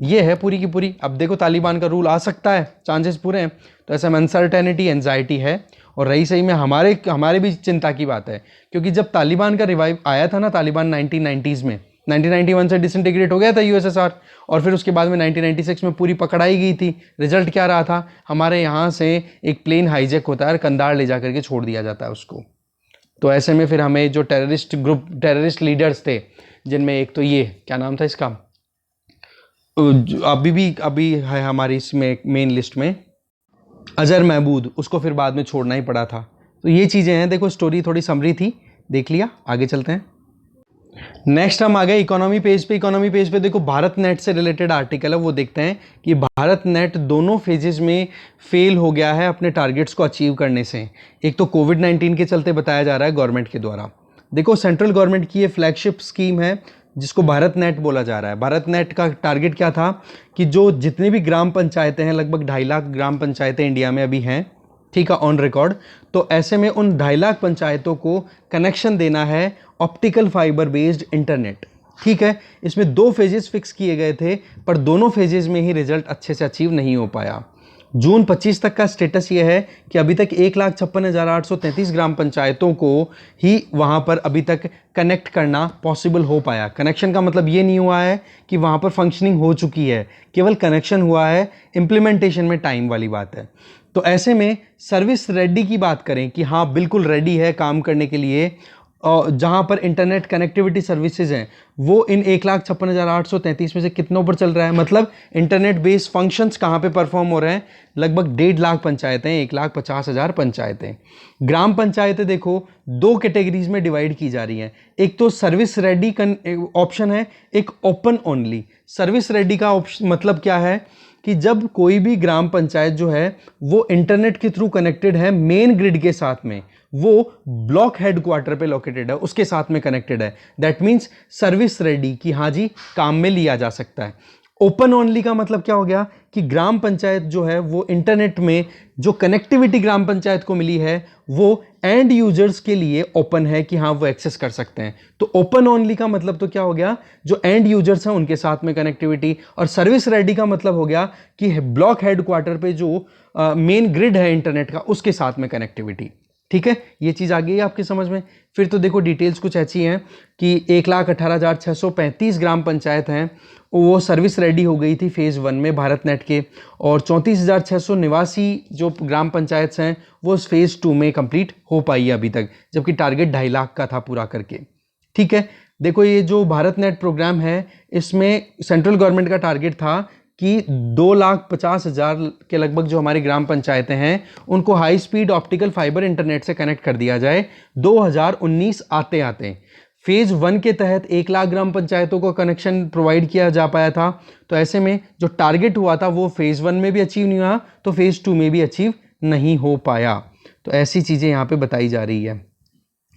ये है पूरी की पूरी। अब देखो तालिबान का रूल आ सकता है, चांसेस पूरे हैं। तो ऐसा में अनसर्टेनिटी, एंजाइटी है। और रही सही में हमारे भी चिंता की बात है, क्योंकि जब तालिबान का रिवाइव आया था ना, तालिबान 1990s में, 1991 से डिसइंटीग्रेट हो गया था यूएसएसआर, और फिर उसके बाद में 1996 में पूरी पकड़ाई गई थी। रिजल्ट क्या रहा था? हमारे यहाँ से एक प्लेन हाईजैक होता है और कंधार ले जा करके छोड़ दिया जाता है उसको। तो ऐसे में फिर हमें जो टेररिस्ट लीडर्स थे, जिनमें एक तो ये क्या नाम था इसका, अभी है हमारी इसमें मेन लिस्ट में, अजहर महमूद, उसको फिर बाद में छोड़ना ही पड़ा था। तो ये चीज़ें हैं। देखो स्टोरी थोड़ी समरी थी, देख लिया, आगे चलते हैं। नेक्स्ट हम आ गए इकोनॉमी पेज पे। इकोनॉमी पेज पे देखो भारत नेट से रिलेटेड आर्टिकल है, वो देखते हैं कि भारत नेट दोनों फेजेस में फेल हो गया है अपने टारगेट्स को अचीव करने से। एक तो कोविड-19 के चलते बताया जा रहा है गवर्नमेंट के द्वारा। देखो सेंट्रल गवर्नमेंट की ये फ्लैगशिप स्कीम है जिसको भारत नेट बोला जा रहा है। भारत नेट का टारगेट क्या था कि जो जितनी भी ग्राम पंचायतें हैं, लगभग 2.5 लाख ग्राम पंचायतें इंडिया में अभी हैं, ठीक है, ऑन रिकॉर्ड। तो ऐसे में उन 2.5 लाख पंचायतों को कनेक्शन देना है ऑप्टिकल फाइबर बेस्ड इंटरनेट, ठीक है। इसमें 2 फेजेस फिक्स किए गए थे, पर दोनों फेजेस में ही रिजल्ट अच्छे से अचीव नहीं हो पाया। जून 25 तक का स्टेटस ये है कि अभी तक 1,56,833 ग्राम पंचायतों को ही वहाँ पर अभी तक कनेक्ट करना पॉसिबल हो पाया। कनेक्शन का मतलब ये नहीं हुआ है कि वहाँ पर फंक्शनिंग हो चुकी है, केवल कनेक्शन हुआ है, इम्प्लीमेंटेशन में टाइम वाली बात है। तो ऐसे में सर्विस रेडी की बात करें कि हाँ बिल्कुल रेडी है काम करने के लिए, जहाँ पर इंटरनेट कनेक्टिविटी सर्विसेज हैं वो इन 1,56,833 में से कितनों पर चल रहा है, मतलब इंटरनेट बेस्ड फंक्शंस कहाँ पे परफॉर्म हो रहे हैं, लगभग 1.5 लाख पंचायतें, 1,50,000 पंचायतें। ग्राम पंचायतें देखो 2 कैटेगरीज में डिवाइड की जा रही हैं, एक तो सर्विस रेडी ऑप्शन है, एक ओपन ओनली। सर्विस रेडी का ऑप्शन मतलब क्या है कि जब कोई भी ग्राम पंचायत जो है वो इंटरनेट के थ्रू कनेक्टेड है मेन ग्रिड के साथ में, वो ब्लॉक हेडक्वार्टर पे लोकेटेड है, उसके साथ में कनेक्टेड है, दैट मीन्स सर्विस रेडी कि हाँ जी काम में लिया जा सकता है। ओपन ओनली का मतलब क्या हो गया कि ग्राम पंचायत जो है वो इंटरनेट में जो कनेक्टिविटी ग्राम पंचायत को मिली है वो एंड यूजर्स के लिए ओपन है कि हाँ वो एक्सेस कर सकते हैं। तो ओपन ओनली का मतलब तो क्या हो गया, जो एंड यूजर्स हैं उनके साथ में कनेक्टिविटी। और सर्विस रेडी का मतलब हो गया कि ब्लॉक हेडक्वार्टर पे जो मेन ग्रिड है इंटरनेट का उसके साथ में कनेक्टिविटी। ठीक है, ये चीज़ आ गई है आपकी समझ में। फिर तो देखो डिटेल्स कुछ ऐसी हैं कि 1,18,635 ग्राम पंचायत हैं वो सर्विस रेडी हो गई थी फेज़ 1 में भारत नेट के, और 34,689 जो ग्राम पंचायत हैं वो फेज़ 2 में कंप्लीट हो पाई है अभी तक, जबकि टारगेट 2.5 लाख का था पूरा करके। ठीक है, देखो ये जो भारत नेट प्रोग्राम है इसमें सेंट्रल गवर्नमेंट का टारगेट था कि 2,50,000 के लगभग जो हमारी ग्राम पंचायतें हैं उनको high speed optical fibre internet से कनेक्ट कर दिया जाए 2019 आते आते। फेज़ 1 के तहत 1 लाख ग्राम पंचायतों को कनेक्शन प्रोवाइड किया जा पाया था। तो ऐसे में जो टारगेट हुआ था वो फेज़ 1 में भी अचीव नहीं हुआ, तो फेज़ 2 में भी अचीव नहीं हो पाया। तो ऐसी चीज़ें यहाँ पे बताई जा रही है,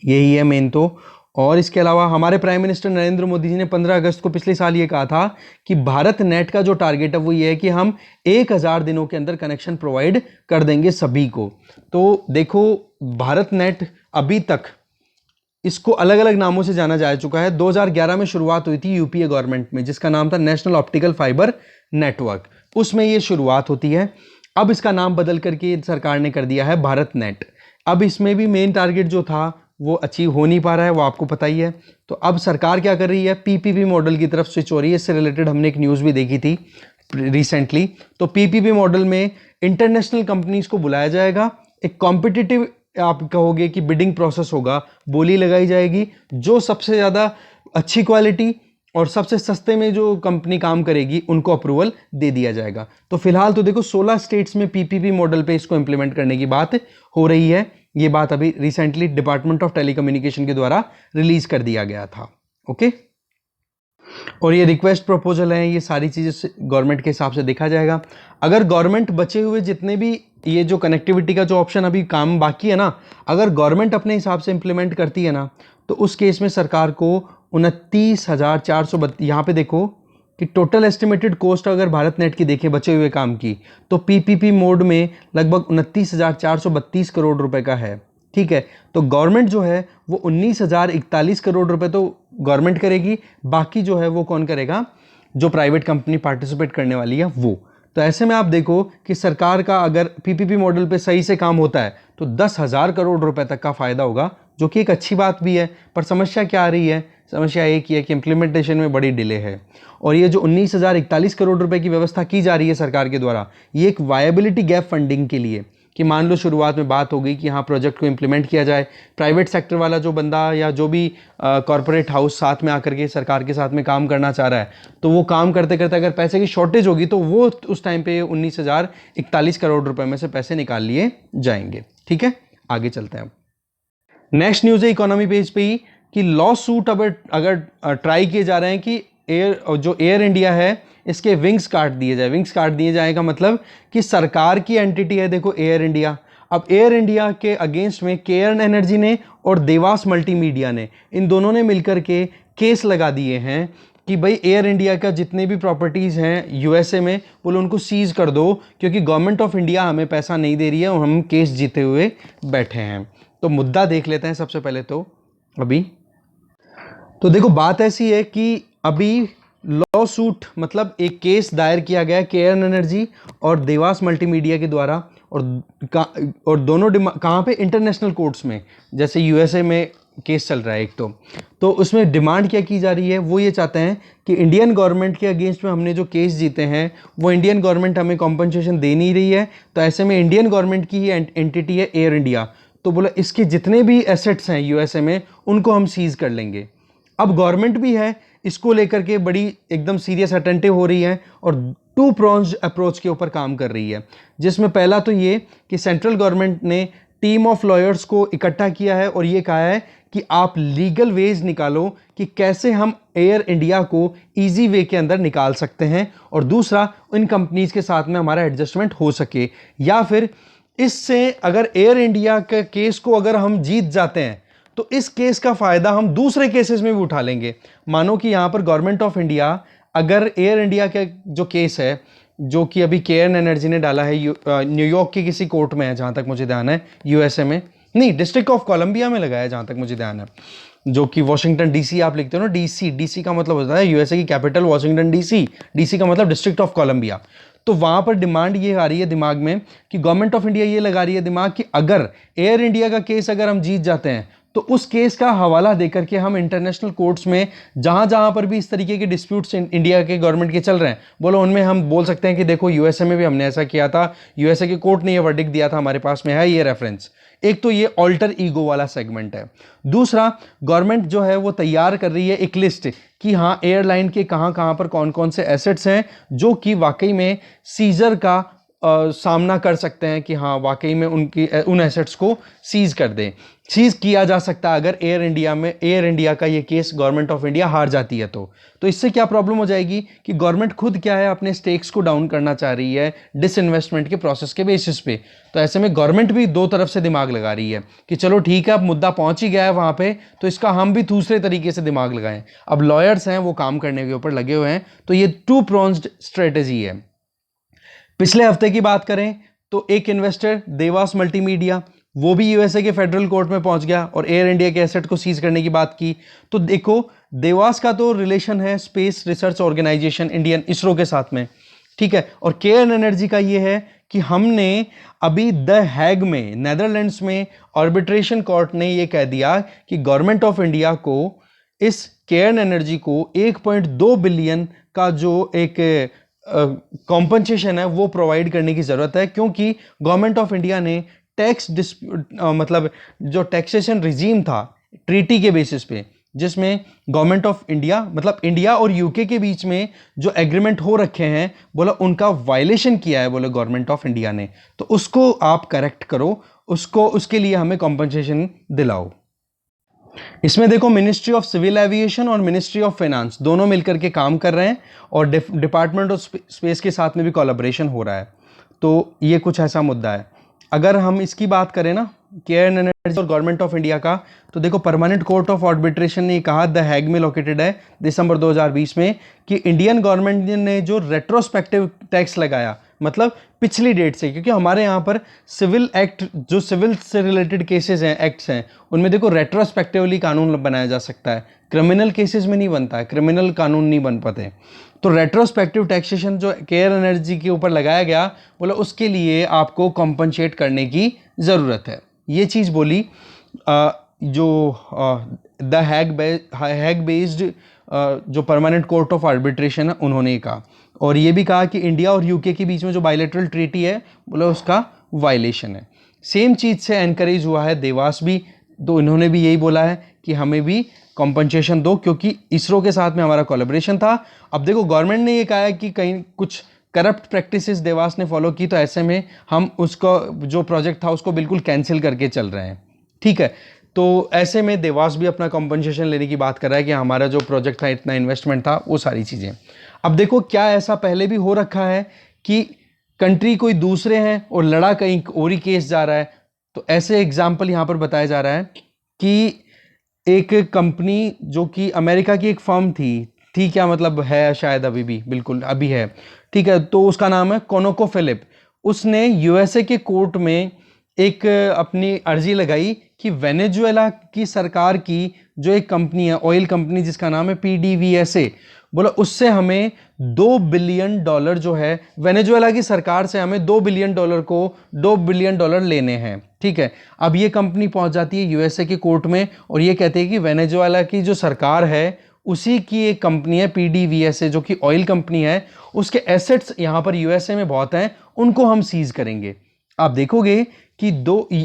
यही है मेन तो। और इसके अलावा हमारे प्राइम मिनिस्टर नरेंद्र मोदी जी ने 15 अगस्त को पिछले साल ये कहा था कि भारत नेट का जो टारगेट है वो ये है कि हम 1,000 दिनों के अंदर कनेक्शन प्रोवाइड कर देंगे सभी को। तो देखो भारत नेट अभी तक इसको अलग अलग नामों से जाना जा चुका है। 2011 में शुरुआत हुई थी यूपीए गवर्नमेंट में जिसका नाम था नेशनल ऑप्टिकल फाइबर नेटवर्क, उसमें ये शुरुआत होती है। अब इसका नाम बदल करके सरकार ने कर दिया है भारत नेट। अब इसमें भी मेन टारगेट जो था वो अचीव हो नहीं पा रहा है, वो आपको पता ही है। तो अब सरकार क्या कर रही है, पीपीपी मॉडल की तरफ स्विच हो रही है। इससे रिलेटेड हमने एक न्यूज़ भी देखी थी रिसेंटली। तो पीपीपी मॉडल में इंटरनेशनल कंपनीज को बुलाया जाएगा, एक कॉम्पिटिटिव आप कहोगे कि बिडिंग प्रोसेस होगा, बोली लगाई जाएगी, जो सबसे ज़्यादा अच्छी क्वालिटी और सबसे सस्ते में जो कंपनी काम करेगी उनको अप्रूवल दे दिया जाएगा। तो फिलहाल तो देखो 16 स्टेट्स में पीपीपी मॉडल पे इसको इंप्लीमेंट करने की बात हो रही है। ये बात अभी रिसेंटली डिपार्टमेंट ऑफ टेलीकम्युनिकेशन के द्वारा रिलीज कर दिया गया था। ओके, और ये रिक्वेस्ट प्रपोजल है, ये सारी चीज़ें गवर्नमेंट के हिसाब से देखा जाएगा। अगर गवर्नमेंट बचे हुए जितने भी ये जो कनेक्टिविटी का जो ऑप्शन अभी काम बाकी है ना, अगर गवर्नमेंट अपने हिसाब से इंप्लीमेंट करती है ना, तो उस केस में सरकार को 29,432, यहाँ पे देखो कि टोटल एस्टिमेटेड कॉस्ट अगर भारत नेट की देखें बचे हुए काम की, तो पीपीपी मोड में लगभग 29,432 करोड़ रुपए का है। ठीक है, तो गवर्नमेंट जो है वो 19,041 करोड़ रुपए तो गवर्नमेंट करेगी, बाकी जो है वो कौन करेगा, जो प्राइवेट कंपनी पार्टिसिपेट करने वाली है वो। तो ऐसे में आप देखो कि सरकार का अगर पीपीपी मॉडल पे सही से काम होता है तो 10,000 करोड़ रुपए तक का फायदा होगा, जो कि एक अच्छी बात भी है। पर समस्या क्या आ रही है, समस्या एक ही है कि इम्प्लीमेंटेशन में बड़ी डिले है। और ये जो 19,041 करोड़ रुपए की व्यवस्था की जा रही है सरकार के द्वारा, ये एक वायबिलिटी गैप फंडिंग के लिए, कि मान लो शुरुआत में बात हो गई कि हाँ प्रोजेक्ट को इम्प्लीमेंट किया जाए, प्राइवेट सेक्टर वाला जो बंदा या जो भी कॉरपोरेट हाउस साथ में आकर के सरकार के साथ में काम करना चाह रहा है, तो वो काम करते करते अगर पैसे की शॉर्टेज होगी तो वो उस टाइम पे 19,041 करोड़ रुपए में से पैसे निकाल लिए जाएंगे। ठीक है, आगे चलते हैं। नेक्स्ट न्यूज़ है इकोनॉमी पेज पे ही कि लॉ सूट अगर ट्राई किए जा रहे हैं कि एयर इंडिया है इसके विंग्स काट दिए जाए। विंग्स काट दिए जाए का मतलब कि सरकार की एंटिटी है देखो एयर इंडिया, अब एयर इंडिया के अगेंस्ट में केयर्न एनर्जी ने और देवास मल्टीमीडिया ने, इन दोनों ने मिलकर के केस लगा दिए हैं कि भाई एयर इंडिया का जितने भी प्रॉपर्टीज़ हैं यूएसए में बोलो उनको सीज कर दो, क्योंकि गवर्नमेंट ऑफ इंडिया हमें पैसा नहीं दे रही है और हम केस जीते हुए बैठे हैं। तो मुद्दा देख लेते हैं सबसे पहले तो अभी। तो देखो बात ऐसी है कि अभी लॉ सूट मतलब एक केस दायर किया गया केयर्न एनर्जी और देवास मल्टीमीडिया के द्वारा, और दोनों कहाँ पे, इंटरनेशनल कोर्ट्स में, जैसे यूएसए में केस चल रहा है एक तो उसमें डिमांड क्या की जा रही है, वो ये चाहते हैं कि इंडियन गवर्नमेंट के अगेंस्ट में हमने जो केस जीते हैं वो इंडियन गवर्नमेंट हमें कॉम्पनसेशन दे नहीं रही है, तो ऐसे में इंडियन गवर्नमेंट की ही एंटिटी है एयर इंडिया, तो बोला इसके जितने भी एसेट्स हैं यूएसए में उनको हम सीज कर लेंगे। अब गवर्नमेंट भी है इसको लेकर के बड़ी एकदम सीरियस अटेंटिव हो रही है और टू प्रोन्ज अप्रोच के ऊपर काम कर रही है, जिसमें पहला तो ये कि सेंट्रल गवर्नमेंट ने टीम ऑफ लॉयर्स को इकट्ठा किया है और ये कहा है कि आप लीगल वेज निकालो कि कैसे हम एयर इंडिया को इजी वे के अंदर निकाल सकते हैं, और दूसरा इन कंपनीज के साथ में हमारा एडजस्टमेंट हो सके, या फिर इससे अगर एयर इंडिया के केस को अगर हम जीत जाते हैं तो इस केस का फायदा हम दूसरे केसेस में भी उठा लेंगे। मानो कि यहां पर गवर्नमेंट ऑफ इंडिया अगर एयर इंडिया का जो केस है जो कि अभी केयर्न एनर्जी ने डाला है न्यूयॉर्क की किसी कोर्ट में है जहां तक मुझे ध्यान है, यूएसए में नहीं, डिस्ट्रिक्ट ऑफ कोलंबिया में लगाया जहां तक मुझे ध्यान है, जो कि वॉशिंगटन डीसी आप लिखते हो ना, डीसी, डीसी का मतलब होता है यूएसए की कैपिटल वॉशिंगटन डीसी, डीसी का मतलब डिस्ट्रिक्ट ऑफ कोलंबिया। तो वहां पर डिमांड ये आ रही है दिमाग में कि गवर्नमेंट ऑफ इंडिया ये लगा रही है दिमाग कि अगर एयर इंडिया का केस अगर हम जीत जाते हैं तो उस केस का हवाला देकर के हम इंटरनेशनल कोर्ट्स में जहां जहां पर भी इस तरीके के डिस्प्यूट्स इंडिया के गवर्नमेंट के चल रहे हैं, बोलो उनमें हम बोल सकते हैं कि देखो यूएसए में भी हमने ऐसा किया था, यूएसए के कोर्ट ने ये वर्डिक्ट दिया था, हमारे पास में है ये रेफरेंस। एक तो ये ऑल्टर ईगो वाला सेगमेंट है। दूसरा, गवर्नमेंट जो है वो तैयार कर रही है एक लिस्ट कि हाँ एयरलाइन के कहां कहां पर कौन कौन से एसेट्स हैं जो कि वाकई में सीजर का सामना कर सकते हैं, कि हाँ वाकई में उन एसेट्स को सीज कर दें, सीज किया जा सकता है अगर एयर इंडिया का ये केस गवर्नमेंट ऑफ इंडिया हार जाती है तो इससे क्या प्रॉब्लम हो जाएगी कि गवर्नमेंट खुद क्या है अपने स्टेक्स को डाउन करना चाह रही है डिसइन्वेस्टमेंट के प्रोसेस के बेसिस पे। तो ऐसे में गवर्नमेंट भी दो तरफ से दिमाग लगा रही है कि चलो ठीक है अब मुद्दा पहुंच ही गया है वहां पे, तो इसका हम भी दूसरे तरीके से दिमाग लगाएं। अब लॉयर्स हैं वो काम करने के ऊपर लगे हुए हैं, तो ये टू प्रोन्स्ड स्ट्रेटेजी है। पिछले हफ्ते की बात करें तो एक इन्वेस्टर देवास मल्टीमीडिया वो भी यूएसए के फेडरल कोर्ट में पहुंच गया और एयर इंडिया के एसेट को सीज करने की बात की। तो देखो देवास का तो रिलेशन है space research organisation Indian ISRO के साथ में, ठीक है, और केयर्न एनर्जी का ये है कि हमने अभी द हैग में नेदरलैंड्स में आर्बिट्रेशन कोर्ट ने ये कह दिया कि गवर्नमेंट ऑफ इंडिया को इस केयर्न एनर्जी को 1.2 बिलियन का जो एक कॉम्पनसेशन है वो प्रोवाइड करने की जरूरत है, क्योंकि गवर्नमेंट ऑफ इंडिया ने टैक्स मतलब जो टैक्सेशन रिजीम था ट्रीटी के बेसिस पे, जिसमें गवर्नमेंट ऑफ इंडिया मतलब इंडिया और यूके के बीच में जो एग्रीमेंट हो रखे हैं, बोला उनका वायलेशन किया है बोले गवर्नमेंट ऑफ इंडिया ने, तो उसको आप करेक्ट करो, उसके लिए हमें कॉम्पनसेशन दिलाओ। इसमें देखो मिनिस्ट्री ऑफ सिविल एविएशन और मिनिस्ट्री ऑफ फाइनेंस दोनों मिलकर के काम कर रहे हैं और डिपार्टमेंट ऑफ स्पेस के साथ में भी कोलैबोरेशन हो रहा है। तो ये कुछ ऐसा मुद्दा है। अगर हम इसकी बात करें ना केयर्न एनर्जी और गवर्नमेंट ऑफ इंडिया का, तो देखो परमानेंट कोर्ट ऑफ आर्बिट्रेशन ने कहा द हैग में लोकेटेड है दिसंबर 2020 में कि इंडियन गवर्नमेंट ने जो रेट्रोस्पेक्टिव टैक्स लगाया, मतलब पिछली डेट से, क्योंकि हमारे यहाँ पर सिविल एक्ट जो सिविल से रिलेटेड केसेस हैं एक्ट्स हैं उनमें देखो रेट्रोस्पेक्टिवली कानून बनाया जा सकता है, क्रिमिनल केसेस में नहीं बनता है, क्रिमिनल कानून नहीं बन पाते। तो रेट्रोस्पेक्टिव टैक्सेशन जो केयर एनर्जी के ऊपर लगाया गया, बोला उसके लिए आपको कॉम्पनसेट करने की ज़रूरत है। ये चीज़ बोली जो द हैग बेस्ड जो परमानेंट कोर्ट ऑफ आर्बिट्रेशन है उन्होंने कहा, और ये भी कहा कि इंडिया और यूके के बीच में जो बायलैटरल ट्रीटी है बोला उसका वायलेशन है। सेम चीज़ से एनकरेज हुआ है देवास भी, तो इन्होंने भी यही बोला है कि हमें भी कॉम्पनसेशन दो, क्योंकि इसरो के साथ में हमारा कोलैबोरेशन था। अब देखो गवर्नमेंट ने ये कहा है कि कहीं कुछ करप्ट प्रैक्टिसेस देवास ने फॉलो की, तो ऐसे में हम उसका जो प्रोजेक्ट था उसको बिल्कुल कैंसिल करके चल रहे हैं, ठीक है। तो ऐसे में देवास भी अपना कॉम्पनसेशन लेने की बात कर रहा है कि हमारा जो प्रोजेक्ट था इतना इन्वेस्टमेंट था वो सारी चीज़ें। अब देखो क्या ऐसा पहले भी हो रखा है कि कंट्री कोई दूसरे हैं और लड़ा कहीं और ही केस जा रहा है, तो ऐसे एग्जाम्पल यहाँ पर बताया जा रहा है कि एक कंपनी जो कि अमेरिका की एक फर्म थी क्या मतलब है शायद अभी भी, बिल्कुल अभी है, ठीक है, तो उसका नाम है कोनोकोफिलिप। उसने यूएसए के कोर्ट में एक अपनी अर्जी लगाई कि वेनेजुएला की सरकार की जो एक कंपनी है ऑयल कंपनी जिसका नाम है पीडीवीएसए, बोला उससे हमें $2 बिलियन जो है वेनेजुएला की सरकार से हमें $2 बिलियन लेने हैं। ठीक है, अब ये कंपनी पहुंच जाती है यूएसए के कोर्ट में और ये कहते हैं कि वेनेजुएला की जो सरकार है उसी की एक कंपनी है पीडीवीएसए जो कि ऑयल कंपनी है, उसके एसेट्स यहां पर यूएसए में बहुत हैं, उनको हम सीज करेंगे। आप देखोगे कि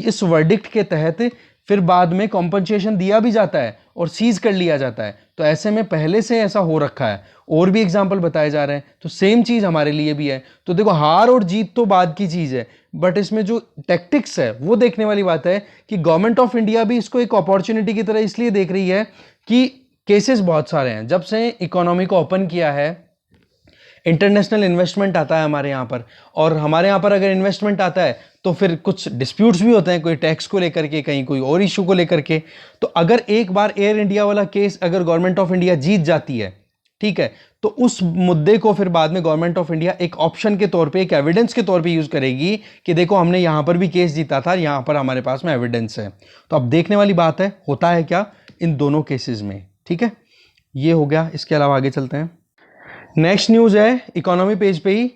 इस वर्डिक्ट के तहत फिर बाद में कॉम्पनसेशन दिया भी जाता है और सीज कर लिया जाता है। तो ऐसे में पहले से ऐसा हो रखा है, और भी एग्जाम्पल बताए जा रहे हैं, तो सेम चीज हमारे लिए भी है। तो देखो हार और जीत तो बाद की चीज है, बट इसमें जो टैक्टिक्स है वो देखने वाली बात है कि गवर्नमेंट ऑफ इंडिया भी इसको एक अपॉर्चुनिटी की तरह इसलिए देख रही है कि केसेस बहुत सारे हैं। जब से इकोनॉमी को ओपन किया है, इंटरनेशनल इन्वेस्टमेंट आता है हमारे यहाँ पर, और हमारे यहाँ पर अगर इन्वेस्टमेंट आता है तो फिर कुछ डिस्प्यूट्स भी होते हैं, कोई टैक्स को लेकर के, कहीं कोई और इशू को लेकर के। तो अगर एक बार एयर इंडिया वाला केस अगर गवर्नमेंट ऑफ इंडिया जीत जाती है, ठीक है, तो उस मुद्दे को फिर बाद में गवर्नमेंट ऑफ इंडिया एक ऑप्शन के तौर पे, एक एविडेंस के तौर पे यूज करेगी कि देखो हमने यहां पर भी केस जीता था, यहां पर हमारे पास में एविडेंस है। तो अब देखने वाली बात है होता है क्या इन दोनों केसेस में। ठीक है, ये हो गया। इसके अलावा आगे चलते हैं। नेक्स्ट न्यूज है इकोनॉमी पेज पे ही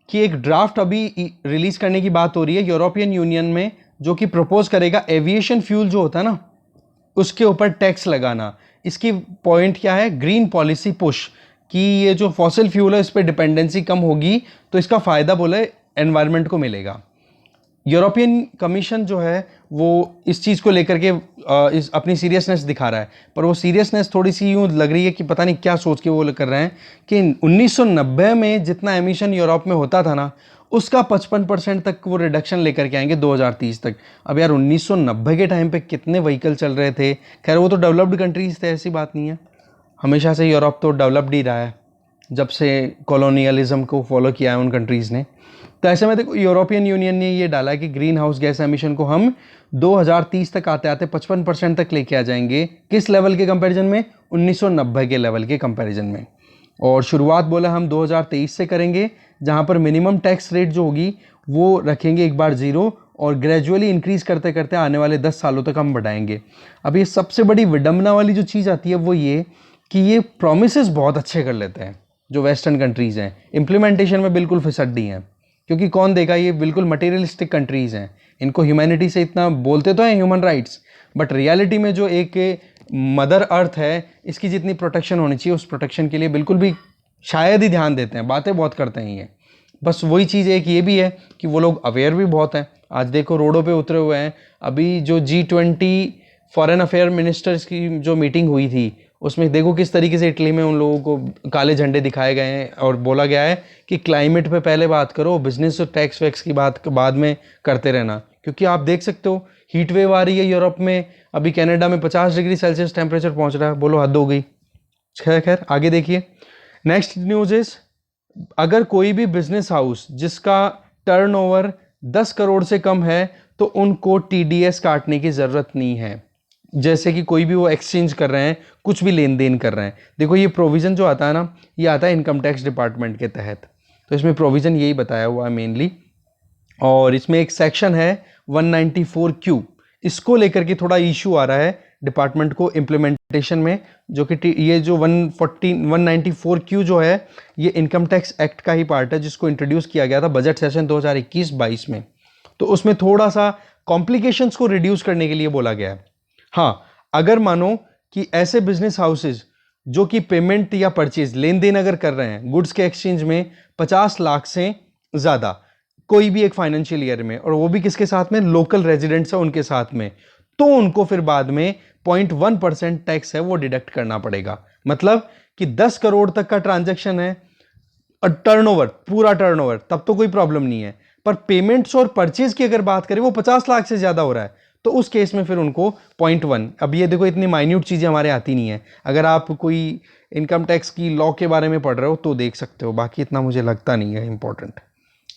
कि एक ड्राफ्ट अभी रिलीज करने की बात हो रही है यूरोपियन यूनियन में, जो कि प्रपोज करेगा एविएशन फ्यूल जो होता है ना उसके ऊपर टैक्स लगाना। इसकी पॉइंट क्या है, ग्रीन पॉलिसी पुश, कि ये जो फॉसिल फ्यूल है इस पर डिपेंडेंसी कम होगी तो इसका फायदा बोले एनवायरनमेंट को मिलेगा। यूरोपियन कमीशन जो है वो इस चीज़ को लेकर के इस अपनी सीरियसनेस दिखा रहा है, पर वो सीरियसनेस थोड़ी सी यूँ लग रही है कि पता नहीं क्या सोच के वो कर रहे हैं कि 1990 में जितना एमिशन यूरोप में होता था ना उसका 55% तक वो रिडक्शन लेकर के आएंगे 2030 तक। अब यार 1990 के टाइम पे कितने व्हीकल चल रहे थे, खैर वो तो डेवलप्ड कंट्रीज थे, ऐसी बात नहीं है, हमेशा से यूरोप तो डेवलप्ड ही रहा है जब से कॉलोनियलिज्म को फॉलो किया है उन कंट्रीज़ ने। तो ऐसे में देखो यूरोपियन यूनियन ने ये डाला कि ग्रीन हाउस गैस एमिशन को हम 2030 तक आते आते 55% तक लेके आ जाएंगे। किस लेवल के कंपैरिजन में, 1990 के लेवल के कंपैरिजन में। और शुरुआत बोला हम 2023 से करेंगे, जहां पर मिनिमम टैक्स रेट जो होगी वो रखेंगे एक बार जीरो और ग्रेजुअली इंक्रीज करते करते आने वाले 10 सालों तक हम बढ़ाएंगे। अब ये सबसे बड़ी विडंबना वाली जो चीज़ आती है वो ये कि ये प्रोमिसेस बहुत अच्छे कर लेते हैं जो वेस्टर्न कंट्रीज़ हैं, इम्प्लीमेंटेशन में बिल्कुल फिसड्डी हैं, क्योंकि कौन देगा, ये बिल्कुल मटेरियलिस्टिक कंट्रीज़ हैं, इनको ह्यूमैनिटी से इतना बोलते तो हैं ह्यूमन राइट्स, बट रियलिटी में जो एक मदर अर्थ है इसकी जितनी प्रोटेक्शन होनी चाहिए उस प्रोटेक्शन के लिए बिल्कुल भी शायद ही ध्यान देते हैं, बातें बहुत करते हैं ये। बस वही चीज़ एक ये भी है कि वो लोग अवेयर भी बहुत हैं। आज देखो रोडों पे उतरे हुए हैं। अभी जो G20 फॉरेन अफेयर मिनिस्टर्स की जो मीटिंग हुई थी उसमें देखो किस तरीके से इटली में उन लोगों को काले झंडे दिखाए गए हैं और बोला गया है कि क्लाइमेट पे पहले बात करो, बिजनेस और टैक्स वैक्स की बात बाद में करते रहना। क्योंकि आप देख सकते हो हीट वेव आ रही है यूरोप में, अभी कनाडा में 50 डिग्री सेल्सियस टेम्परेचर पहुंच रहा है, बोलो हद हो गई। खैर आगे देखिए। नेक्स्ट न्यूज इज, अगर कोई भी बिजनेस हाउस जिसका टर्नओवर 10 करोड़ से कम है तो उनको टीडीएस काटने की जरूरत नहीं है। जैसे कि कोई भी वो एक्सचेंज कर रहे हैं, कुछ भी लेन देन कर रहे हैं, देखो ये प्रोविज़न जो आता है ना, ये आता है इनकम टैक्स डिपार्टमेंट के तहत, तो इसमें प्रोविज़न यही बताया हुआ है मेनली। और इसमें एक सेक्शन है 194Q, इसको लेकर के थोड़ा इशू आ रहा है डिपार्टमेंट को इम्प्लीमेंटेशन में, जो कि ये जो 194Q जो है ये इनकम टैक्स एक्ट का ही पार्ट है जिसको इंट्रोड्यूस किया गया था बजट सेशन 2021-22 में। तो उसमें थोड़ा सा कॉम्प्लिकेशंस को रिड्यूस करने के लिए बोला गया है। हाँ, अगर मानो कि ऐसे बिजनेस हाउसेज जो कि पेमेंट या परचेज लेन देन अगर कर रहे हैं गुड्स के एक्सचेंज में 50 लाख से ज़्यादा कोई भी एक फाइनेंशियल ईयर में, और वो भी किसके साथ में, लोकल रेजिडेंट्स है उनके साथ में, तो उनको फिर बाद में 0.1% टैक्स है वो डिडक्ट करना पड़ेगा। मतलब कि 10 करोड़ तक का ट्रांजैक्शन है और टर्नओवर, पूरा टर्नओवर, तब तो कोई प्रॉब्लम नहीं है, पर पेमेंट्स और परचेज की अगर बात करें वो 50 लाख से ज़्यादा हो रहा है तो उस केस में फिर उनको 0.1। अब ये देखो इतनी माइन्यूट चीज़ें हमारे आती नहीं है, अगर आप कोई इनकम टैक्स की लॉ के बारे में पढ़ रहे हो तो देख सकते हो, बाकी इतना मुझे लगता नहीं है इंपॉर्टेंट।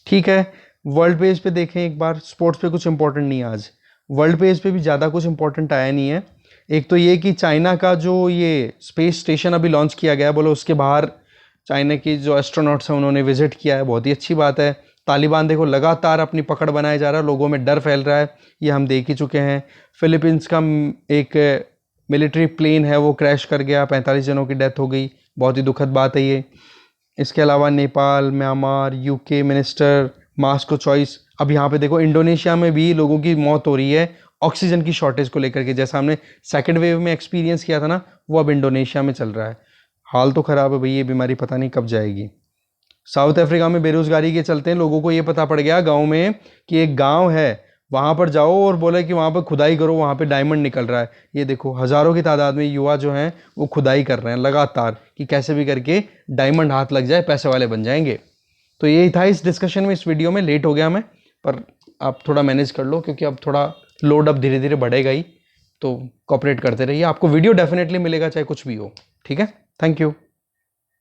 ठीक है, वर्ल्ड पेज पे देखें एक बार, स्पोर्ट्स पे कुछ इंपॉर्टेंट नहीं है आज, वर्ल्ड पेज पे भी ज़्यादा कुछ इंपॉर्टेंट आया नहीं है। एक तो ये कि चाइना का जो ये स्पेस स्टेशन अभी लॉन्च किया गया है, बोलो उसके बाहर चाइना की जो एस्ट्रोनॉट्स हैं उन्होंने विजिट किया है, बहुत ही अच्छी बात है। तालिबान देखो लगातार अपनी पकड़ बनाए जा रहा है, लोगों में डर फैल रहा है, ये हम देख ही चुके हैं। फिलीपींस का एक मिलिट्री प्लेन है वो क्रैश कर गया, 45 जनों की डेथ हो गई, बहुत ही दुखद बात है ये। इसके अलावा Nepal, Myanmar, UK minister mask को चॉइस। अब यहाँ पे देखो इंडोनेशिया में भी लोगों की मौत हो रही है ऑक्सीजन की शॉर्टेज को लेकर के, जैसा हमने सेकेंड वेव में एक्सपीरियंस किया था ना, वो अब इंडोनेशिया में चल रहा है। हाल तो ख़राब है भाई, ये बीमारी पता नहीं कब जाएगी। साउथ अफ्रीका में बेरोजगारी के चलते लोगों को ये पता पड़ गया गांव में कि एक गांव है, वहां पर जाओ और बोले कि वहां पर खुदाई करो, वहां पे डायमंड निकल रहा है। ये देखो हजारों की तादाद में युवा जो हैं वो खुदाई कर रहे हैं लगातार कि कैसे भी करके डायमंड हाथ लग जाए, पैसे वाले बन जाएंगे। तो यही था इस डिस्कशन में। इस वीडियो में लेट हो गया मैं, पर आप थोड़ा मैनेज कर लो क्योंकि अब थोड़ा लोड अब धीरे धीरे बढ़ेगा ही, तो कॉपरेट करते रहिए। आपको वीडियो डेफिनेटली मिलेगा चाहे कुछ भी हो, ठीक है। Thank you.